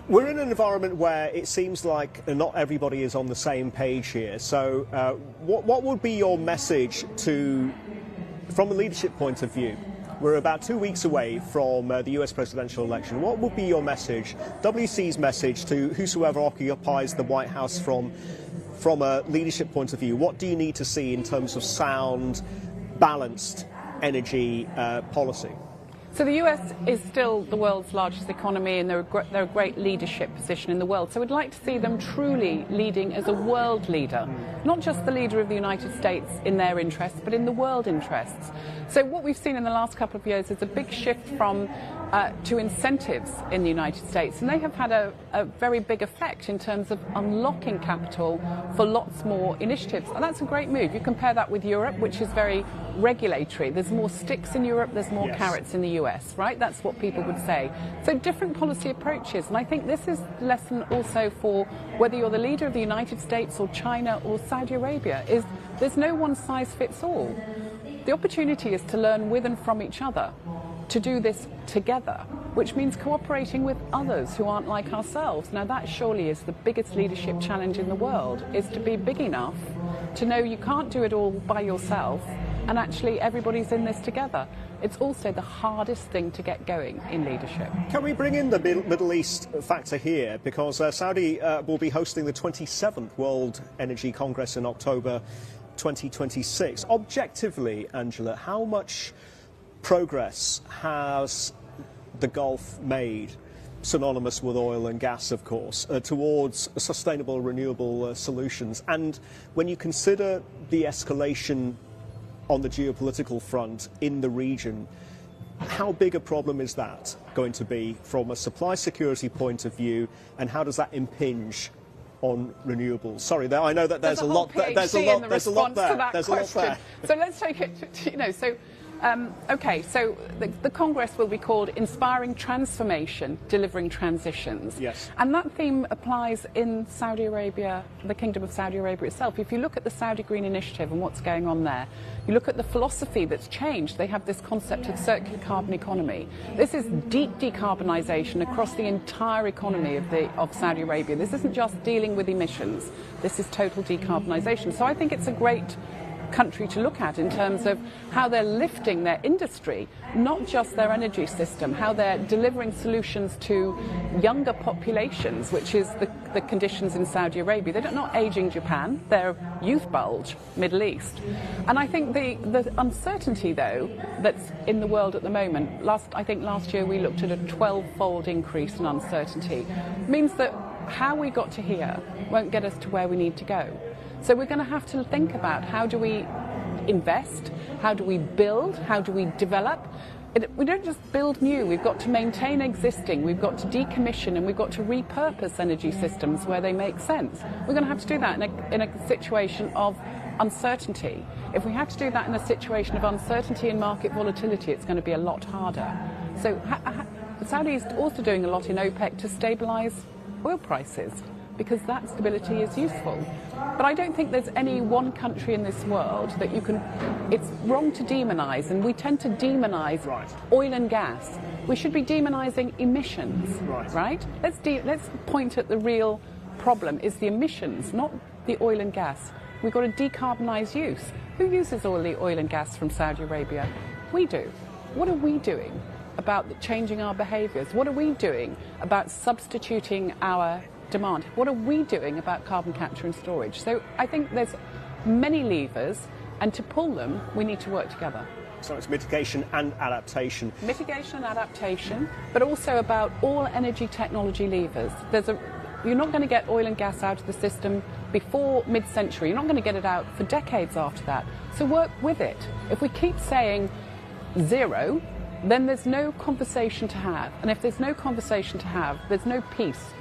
We're in an environment where it seems like not everybody is on the same page here. So what would be your message from a leadership point of view? We're about 2 weeks away from the US presidential election. What would be your message, WC's message, to whosoever occupies the White House from a leadership point of view? What do you need to see in terms of sound, balanced energy policy? So the US is still the world's largest economy, and they're a great leadership position in the world. So we'd like to see them truly leading as a world leader, not just the leader of the United States in their interests, but in the world interests. So what we've seen in the last couple of years is a big shift to incentives in the United States, and they have had a very big effect in terms of unlocking capital for lots more initiatives. And that's a great move. You compare that with Europe, which is very regulatory. There's more sticks in Europe, there's more carrots in the US, right? That's what people would say. So different policy approaches, and I think this is a lesson also for whether you're the leader of the United States or China or Saudi Arabia, is there's no one size fits all. The opportunity is to learn with and from each other, to do this together, which means cooperating with others who aren't like ourselves. Now that surely is the biggest leadership challenge in the world, is to be big enough to know you can't do it all by yourself, and actually everybody's in this together. It's also the hardest thing to get going in leadership. Can we bring in the Middle East factor here? Because Saudi will be hosting the 27th World Energy Congress in October 2026. Objectively, Angela, how much progress has the Gulf made, synonymous with oil and gas, of course, towards sustainable, renewable solutions? And when you consider the escalation on the geopolitical front in the region, how big a problem is that going to be from a supply security point of view, and how does that impinge on renewables? Sorry, I know that there's a lot there. There's a lot there. So let's take it, okay, so the Congress will be called Inspiring Transformation, Delivering Transitions. Yes. And that theme applies in Saudi Arabia, the Kingdom of Saudi Arabia itself. If you look at the Saudi Green Initiative and what's going on there, you look at the philosophy that's changed. They have this concept of circular carbon economy. This is deep decarbonisation across the entire economy of Saudi Arabia. This isn't just dealing with emissions. This is total decarbonisation. So I think it's a great country to look at in terms of how they're lifting their industry, not just their energy system, how they're delivering solutions to younger populations, which is the conditions in Saudi Arabia. They're not aging Japan, they're youth bulge Middle East. And I think the uncertainty, though, that's in the world at the moment, I think last year we looked at a 12-fold increase in uncertainty, means that how we got to here won't get us to where we need to go. So we're going to have to think about how do we invest, how do we build, how do we develop. We don't just build new, we've got to maintain existing, we've got to decommission, and we've got to repurpose energy systems where they make sense. We're going to have to do that in a situation of uncertainty. If we have to do that in a situation of uncertainty and market volatility, it's going to be a lot harder. So Saudi is also doing a lot in OPEC to stabilise oil prices, because that stability is useful. But I don't think there's any one country in this world that you can... It's wrong to demonise, and we tend to demonise oil and gas. We should be demonising emissions, right? Let's point at the real problem, is the emissions, not the oil and gas. We've got to decarbonise use. Who uses all the oil and gas from Saudi Arabia? We do. What are we doing about changing our behaviours? What are we doing about substituting our demand? What are we doing about carbon capture and storage? So I think there's many levers, and to pull them, we need to work together. So it's mitigation and adaptation. Mitigation and adaptation, but also about all energy technology levers. You're not going to get oil and gas out of the system before mid-century. You're not going to get it out for decades after that. So work with it. If we keep saying zero, then there's no conversation to have. And if there's no conversation to have, there's no peace